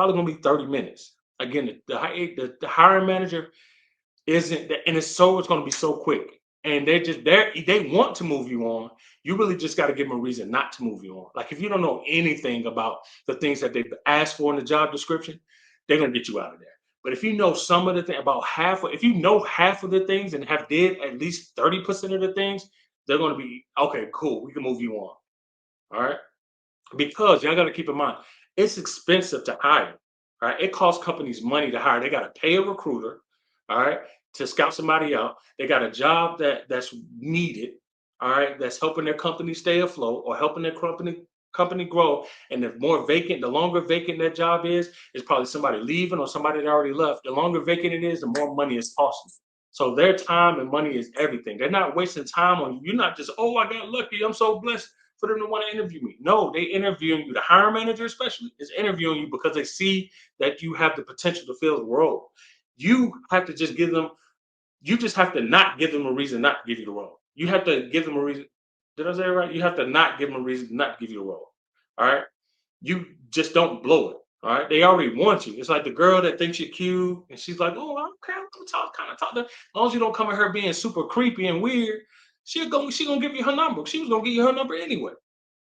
probably gonna be 30 minutes. Again, the hiring manager isn't, and it's going to be so quick, and they want to move you on. You really just got to give them a reason not to move you on. Like if you don't know anything about the things that they've asked for in the job description, they're gonna get you out of there. But if you know some of the thing about if you know half of the things and have did at least 30% of the things, they're gonna be okay. Cool, we can move you on. All right, because y'all got to keep in mind it's expensive to hire. Right, it costs companies money to hire. They got to pay a recruiter, all right, to scout somebody out. They got a job that's needed, all right, that's helping their company stay afloat or helping their company grow. And the longer vacant that job is probably somebody leaving or somebody that already left. The longer vacant it is, the more money it's costing. So their time and money is everything. They're not wasting time on you. You're not just, oh, I got lucky. I'm so blessed for them to want to interview me. No, they interviewing you. The hiring manager, especially, is interviewing you because they see that you have the potential to fill the role. You have to just give them. You just have to not give them a reason not to give you the role. You have to give them a reason. Did I say it right? You have to not give them a reason not to give you the role. All right. You just don't blow it. All right. They already want you. It's like the girl that thinks you're cute and she's like, oh, okay, I'm gonna talk to her. As long as you don't come at her being super creepy and weird, she gonna give you her number. She was gonna give you her number anyway.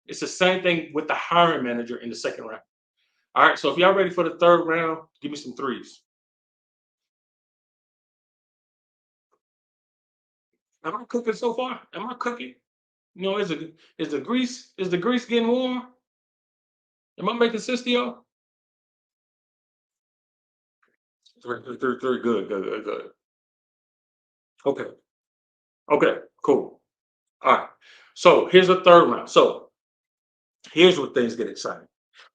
It's the same thing with the hiring manager in the second round. All right. So if y'all ready for the third round, give me some threes. Am I cooking so far? Am I cooking? You know, is the grease getting warm? Am I making sense to y'all? Three, three, three, three. Good, good, good, good. Okay. Okay. Cool. All right. So here's the third round. So here's where things get exciting.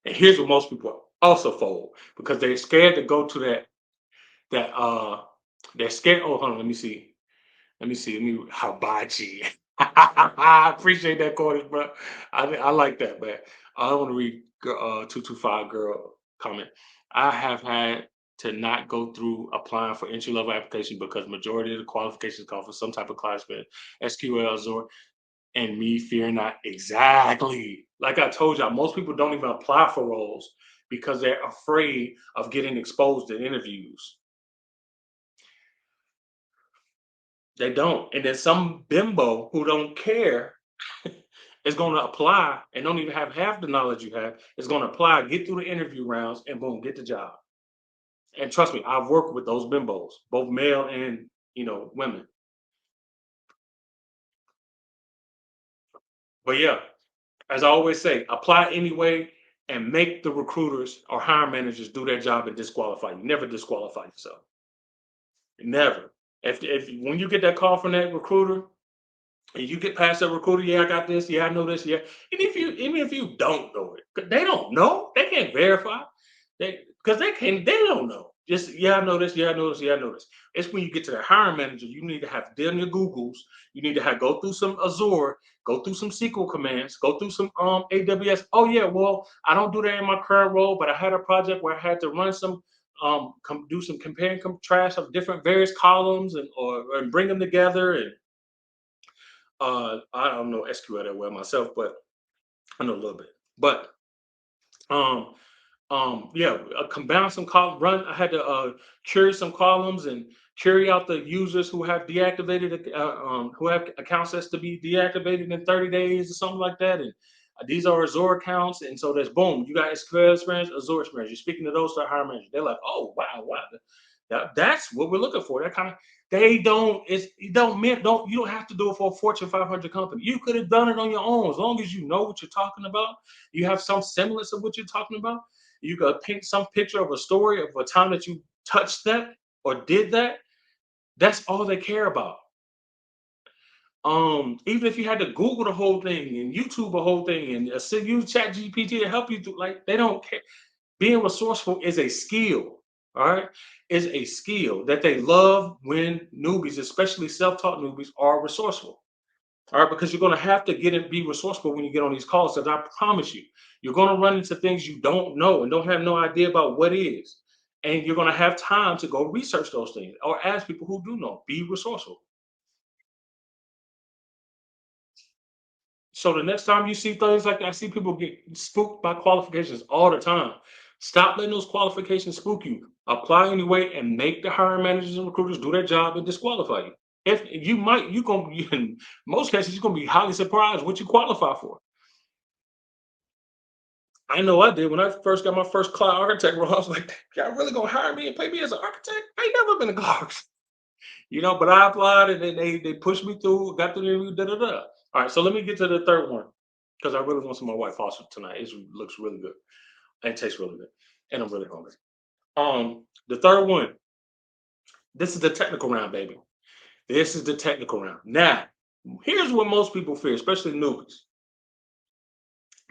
And here's where most people also fold because they're scared to go to that they're scared. Oh, hold on, let me see. Let me hibachi. I appreciate that, Cordy, bro. I like that, man. I want to read 225 girl comment. I have had to not go through applying for entry level application because majority of the qualifications call for some type of class with SQL, Azure, and me fear not exactly. Like I told y'all, most people don't even apply for roles because they're afraid of getting exposed in interviews. They don't. And then some bimbo who don't care is going to apply and don't even have half the knowledge you have, is going to apply, get through the interview rounds, and boom, get the job. And trust me, I've worked with those bimbos, both male and women. But yeah, as I always say, apply anyway and make the recruiters or hiring managers do their job and disqualify you. Never disqualify yourself. Never. If when you get that call from that recruiter, and you get past that recruiter, yeah, I got this, yeah, I know this, yeah. And even if you don't know it, 'cause they don't know, they can't verify. Because they don't know. Just yeah, I know this, yeah, I know this, yeah, I know this. It's when you get to the hiring manager, you need to have done your Googles, you need to have go through some Azure, go through some SQL commands, go through some AWS. Oh yeah, well, I don't do that in my current role, but I had a project where I had to run some do some compare and contrast of different various columns and bring them together and I don't know SQL that well myself, but I know a little bit. But um, yeah, combine some column run. I had to query some columns and query out the users who have deactivated, who have accounts that's to be deactivated in 30 days or something like that. And these are Azure accounts, and so there's boom, you got SQL experience, Azure experience. You're speaking to those to hire managers. They're like, oh wow, wow, that's what we're looking for. That kind of they don't. It's you don't have to do it for a Fortune 500 company. You could have done it on your own as long as you know what you're talking about. You have some semblance of what you're talking about. You could paint some picture of a story of a time that you touched that or did that. That's all they care about. Even if you had to Google the whole thing and YouTube the whole thing and use Chat GPT to help you do, like they don't care. Being resourceful is a skill. All right, is a skill that they love when newbies, especially self-taught newbies, are resourceful. All right, because you're going to have to get and be resourceful when you get on these calls. Because I promise you, you're going to run into things you don't know and don't have no idea about what is, and you're going to have time to go research those things or ask people who do know. Be resourceful. So the next time you see things like that, I see people get spooked by qualifications all the time. Stop letting those qualifications spook you. Apply anyway and make the hiring managers and recruiters do their job and disqualify you. If you might, you're gonna be in most cases, you're gonna be highly surprised what you qualify for. I know I did when I first got my first cloud architect role. I was like, y'all really gonna hire me and pay me as an architect? I ain't never been a cloud. But I applied and then they pushed me through, got through the interview, da da da. All right, so let me get to the third one because I really want some of my White Foster tonight. It looks really good. And it tastes really good. And I'm really hungry. The third one, this is the technical round, baby. This is the technical round. Now, here's what most people fear, especially newbies.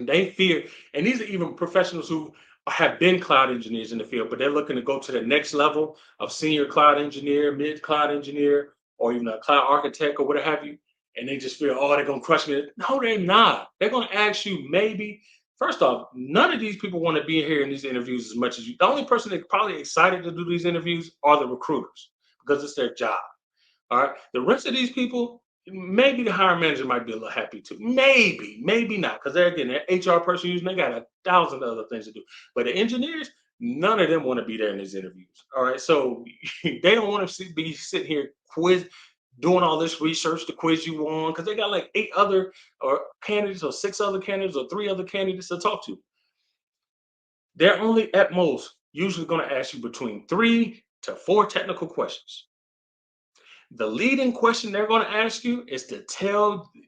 They fear, and these are even professionals who have been cloud engineers in the field, but they're looking to go to the next level of senior cloud engineer, mid cloud engineer, or even a cloud architect or what have you. And they just feel, oh, they're going to crush me. No, they're not. They're going to ask you maybe. First off, none of these people want to be here in these interviews as much as you. The only person that's probably excited to do these interviews are the recruiters because it's their job. All right. The rest of these people, maybe the hiring manager might be a little happy too. Maybe not. Because they're getting an HR person using, they got 1,000 other things to do. But the engineers, none of them want to be there in these interviews. All right. So they don't want to be sitting here doing all this research to quiz you on because they got like 8 other or candidates or 6 other candidates or 3 other candidates to talk to. They're only at most usually going to ask you between 3 to 4 technical questions. The leading question they're going to ask you is they're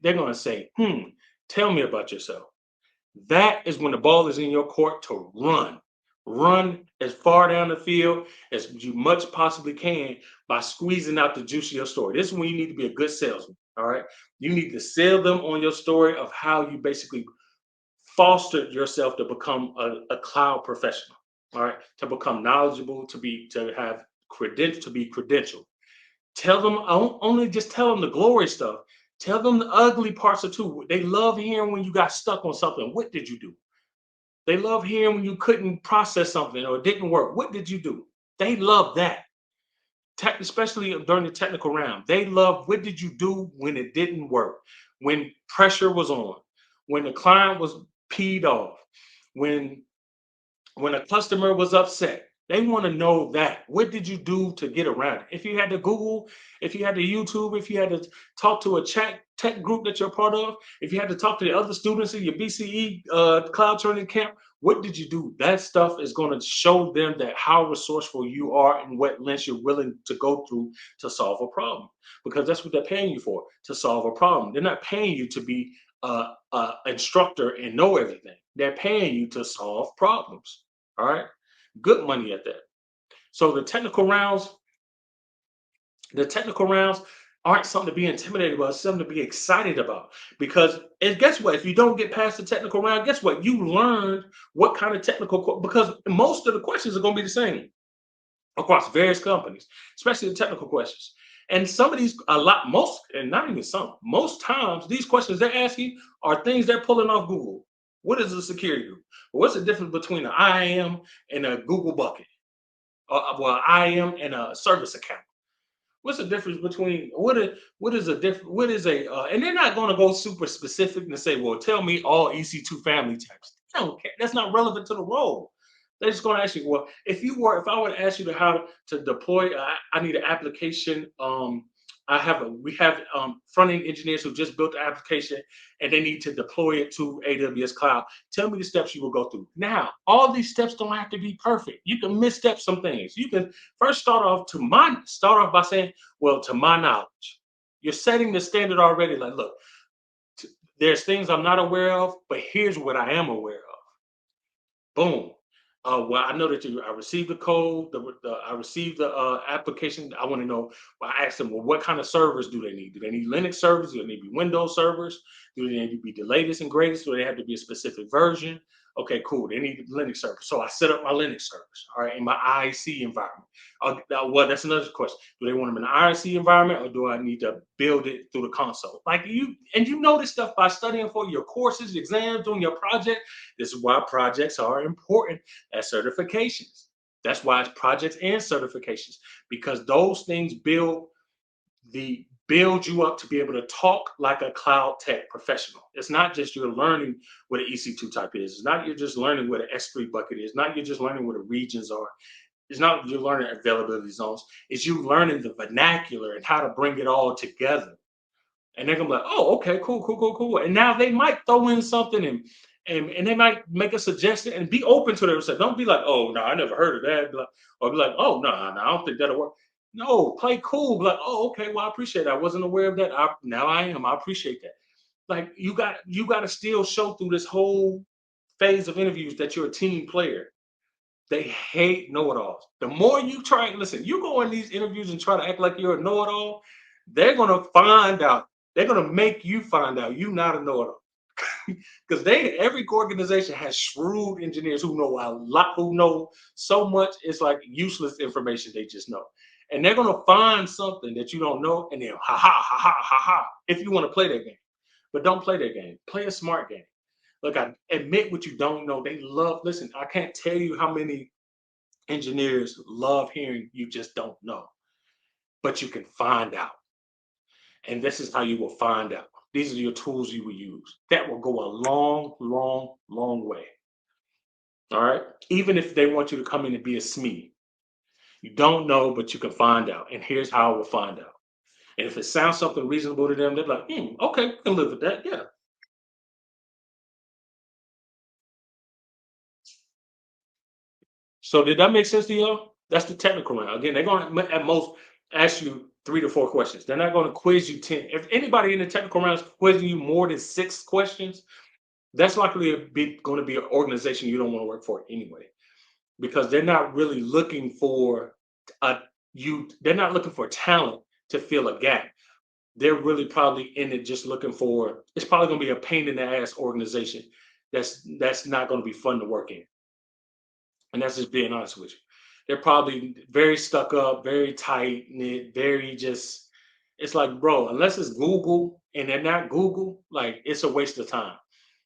going to say, tell me about yourself. That is when the ball is in your court to run. Run as far down the field as you much possibly can by squeezing out the juice of your story. This is when you need to be a good salesman. All right. You need to sell them on your story of how you basically fostered yourself to become a cloud professional. All right. To become knowledgeable, to have credential, to be credentialed. Tell them, only just tell them the glory stuff. Tell them the ugly parts too. They love hearing when you got stuck on something. What did you do? They love hearing when you couldn't process something or it didn't work. What did you do? They love that. Especially during the technical round. They love what did you do when it didn't work? When pressure was on, when the client was peed off, when a customer was upset. They want to know that. What did you do to get around it? If you had to Google, if you had to YouTube, if you had to talk to a chat tech group that you're part of, if you had to talk to the other students in your BCE cloud training camp, what did you do? That stuff is going to show them that how resourceful you are and what lengths you're willing to go through to solve a problem. Because that's what they're paying you for, to solve a problem. They're not paying you to be an instructor and know everything. They're paying you to solve problems. All right. Good money at that. So the technical rounds aren't something to be intimidated about, it's something to be excited about. Because and guess what? If you don't get past the technical round, guess what? You learned what kind of because most of the questions are going to be the same across various companies, especially the technical questions. And some of these, and not even some, most times these questions they're asking are things they're pulling off Google. What is a security group? What's the difference between an IAM and a Google bucket? IAM and a service account. What's the difference between and they're not going to go super specific and say, well, tell me all EC2 family types. They don't care. That's not relevant to the role. They're just going to ask you, well, if I were to ask you how to deploy, I need an application. We have front end engineers who just built the application and they need to deploy it to AWS Cloud. Tell me the steps you will go through. Now, all these steps don't have to be perfect. You can misstep some things. You can first start off by saying, well, to my knowledge, you're setting the standard already. Like, look, there's things I'm not aware of, but here's what I am aware of. Boom. Well, I know that I received the code, I received the application. I want to know. Well, I asked them, well, what kind of servers do they need? Do they need Linux servers? Do they need to be Windows servers? Do they need to be the latest and greatest? Do they have to be a specific version? Okay, cool. They need Linux servers. So I set up my Linux servers, all right, in my IIC environment. Well, that's another question. Do they want them in an IIC environment or do I need to build it through the console? You know this stuff by studying for your courses, exams, doing your project. This is why projects are important as certifications. That's why it's projects and certifications, because those things build build you up to be able to talk like a cloud tech professional. It's not just you're learning what an EC2 type is. It's not you're just learning what an S3 bucket is. Not you're just learning what the regions are. It's not you're learning availability zones. It's you learning the vernacular and how to bring it all together. And they're gonna be like, oh, okay, cool, cool, cool, cool. And now they might throw in something and they might make a suggestion and be open to it. So don't be like, oh no, I never heard of that. Or be like, oh no, no, I don't think that'll work. No, play cool. Be like, oh, okay, well, I appreciate it. I wasn't aware of that. Now I am. I appreciate that. Like you got to still show through this whole phase of interviews that you're a team player. They hate know-it-alls. The more you try, listen, you go in these interviews and try to act like you're a know-it-all, they're gonna find out. They're gonna make you find out you're not a know-it-all. Because every organization has shrewd engineers who know a lot, who know so much, it's like useless information they just know. And they're gonna find something that you don't know, and then ha ha ha ha ha ha. If you want to play that game, but don't play that game. Play a smart game. Look, I admit what you don't know. They love. Listen, I can't tell you how many engineers love hearing you just don't know, but you can find out. And this is how you will find out. These are your tools you will use. That will go a long, long, long way. All right. Even if they want you to come in and be a SME, you don't know, but you can find out. And here's how I will find out. And if it sounds something reasonable to them, they're like, okay, we can live with that. Yeah. So did that make sense to y'all? That's the technical round. Again, they're going to at most ask you 3 to 4 questions. They're not going to quiz you 10. If anybody in the technical round is quizzing you more than 6 questions, that's likely going to be an organization you don't want to work for anyway, because they're not really looking for a they're not looking for talent to fill a gap. They're really probably in it just looking for, it's probably going to be a pain in the ass organization that's not going to be fun to work in. And that's just being honest with you. They're probably very stuck up, very tight knit, very just. It's like, bro, unless it's Google and they're not Google, like it's a waste of time.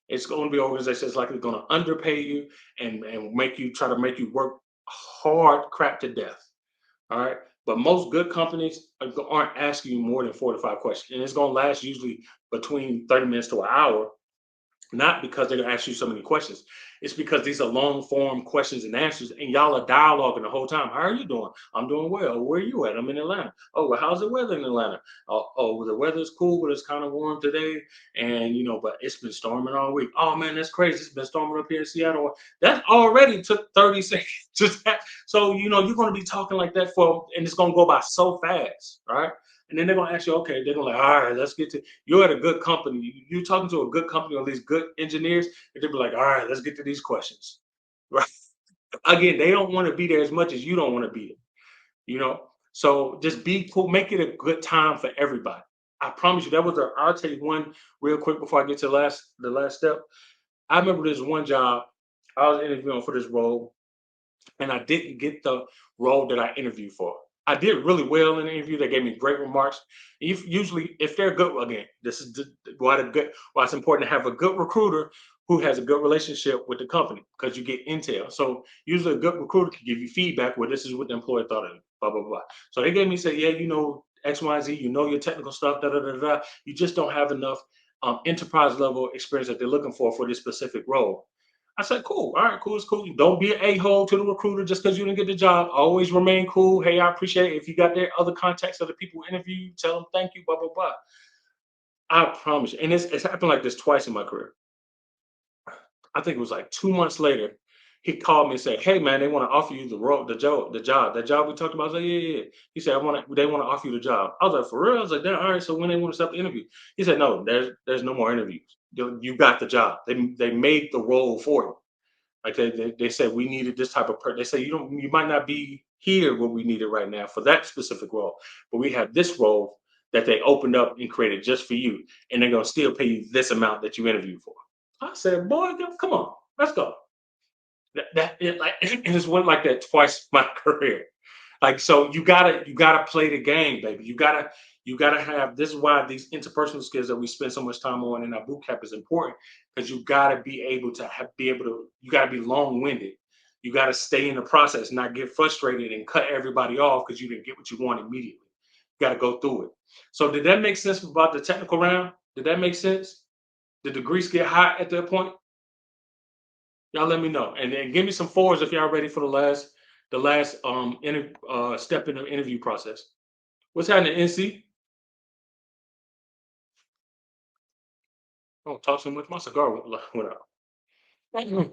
It's going to be an organization that's likely going to underpay you and make you try to make you work hard crap to death. All right. But most good companies aren't asking you more than 4 to 5 questions. And it's going to last usually between 30 minutes to an hour, not because they're gonna ask you so many questions. It's because these are long form questions and answers, and y'all are dialoguing the whole time. How are you doing? I'm doing well. Where are you at? I'm in Atlanta. Oh, well, how's the weather in Atlanta? Oh, well, the weather's cool, but it's kind of warm today. And but it's been storming all week. Oh man, that's crazy. It's been storming up here in Seattle. That already took 30 seconds. So you're gonna be talking like that and it's gonna go by so fast, right? And then they're gonna ask you, okay, they're gonna like, all right, let's get to, you're at a good company. You're talking to a good company or these good engineers, and they'll be like, all right, let's get to these questions. Right. Again, they don't want to be there as much as you don't want to be there, you know. So just be cool, make it a good time for everybody. I promise you, I'll tell you one real quick before I get to the last step. I remember this one job, I was interviewing for this role, and I didn't get the role that I interviewed for. I did really well in the interview. They gave me great remarks. Usually, if they're good, again, this is why it's important to have a good recruiter who has a good relationship with the company, because you get intel. So usually, a good recruiter can give you feedback where this is what the employer thought of you, blah blah blah. So they gave me, say, yeah, X Y Z, your technical stuff, da da da da. You just don't have enough enterprise level experience that they're looking for this specific role. I said, cool. All right, cool. It's cool. Don't be an a-hole to the recruiter just because you didn't get the job. Always remain cool. Hey, I appreciate it. If you got their other contacts of the people who interview you, tell them thank you, blah, blah, blah. I promise you. And it's happened like this twice in my career. I think it was like 2 months later. He called me and said, hey, man, they want to offer you the role, the job. That job we talked about. I was like, yeah, yeah, yeah. He said, they want to offer you the job. I was like, for real? I was like, all right, so when they want to start the interview? He said, no, there's no more interviews. You got the job. They made the role for you. Like they said, we needed this type of person. They say you might not be here where we need it right now for that specific role, but we have this role that they opened up and created just for you, and they're gonna still pay you this amount that you interviewed for. I said, boy, come on, let's go. And it's went like that twice in my career. Like, so you gotta play the game, baby. You gotta have, this is why these interpersonal skills that we spend so much time on in our boot camp is important, because you gotta be able to you gotta be long-winded. You gotta stay in the process, not get frustrated and cut everybody off because you didn't get what you want immediately. Got to go through it. So did that make sense about the technical round? Did that make sense? Did the grease get hot at that point? Y'all let me know, and then give me some fours if y'all ready for the last step in the interview process. What's happening, NC? Don't talk so much. My cigar went out. Mhm.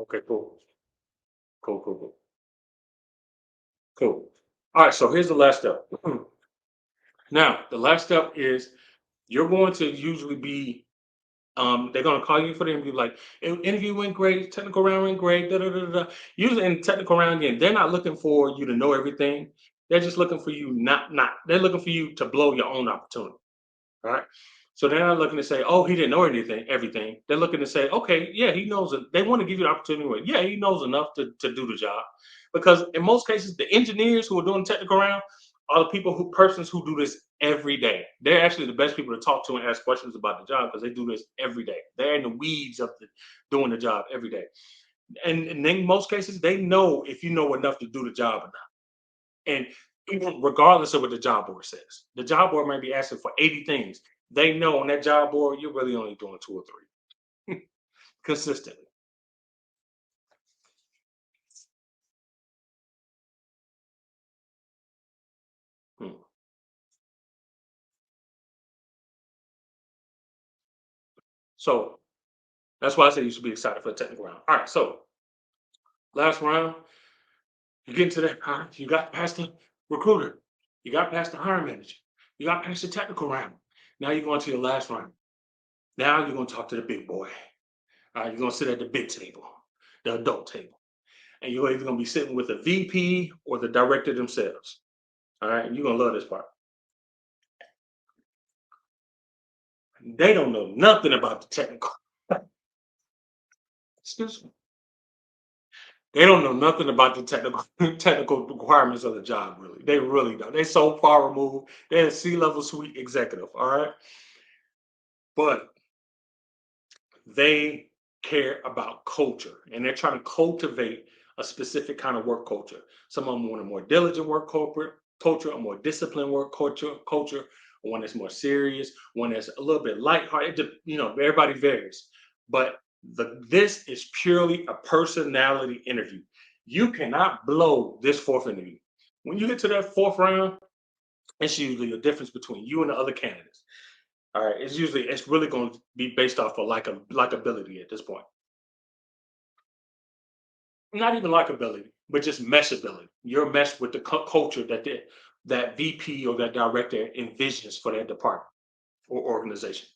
Okay, cool. Cool, cool, cool. Cool. All right, so here's the last step. Now, the last step is you're going to usually be they're gonna call you for the interview, like interview went great, technical round went great, da da da da. Usually in the technical round again, they're not looking for you to know everything. They're just looking for you not they're looking for you to blow your own opportunity. All right. So they're not looking to say, oh, he didn't know everything. They're looking to say, okay, yeah, he knows it. They want to give you the opportunity. Yeah, he knows enough to do the job. Because in most cases, the engineers who are doing technical round are the persons who do this every day. They're actually the best people to talk to and ask questions about the job because they do this every day. They're in the weeds of doing the job every day. And in most cases, they know if you know enough to do the job or not. And even regardless of what the job board says, the job board might be asking for 80 things. They know on that job board, you're really only doing two or three consistently. Hmm. So that's why I say you should be excited for the technical round. All right. So last round, you get into that. All right, you got past the recruiter, you got past the hiring manager, you got past the technical round. Now you're going to your last round. Now you're going to talk to the big boy. All right. You're going to sit at the big table, the adult table. And you're either going to be sitting with the VP or the director themselves. All right, you're gonna love this part. They don't know nothing about the technical. Excuse me. They don't know nothing about the technical technical requirements of the job. Really, they really don't. They so far removed. They're a C-level suite executive. All right, but they care about culture, and they're trying to cultivate a specific kind of work culture. Some of them want a more diligent work corporate culture, a more disciplined work culture, one that's more serious, one that's a little bit lighthearted. Everybody varies, but this is purely a personality interview. You cannot blow this fourth interview. When you get to that fourth round, it's usually a difference between you and the other candidates. All right, it's really going to be based off of likability at this point. Not even likability, but just meshability. Your mesh with the culture that VP or that director envisions for that department or organization.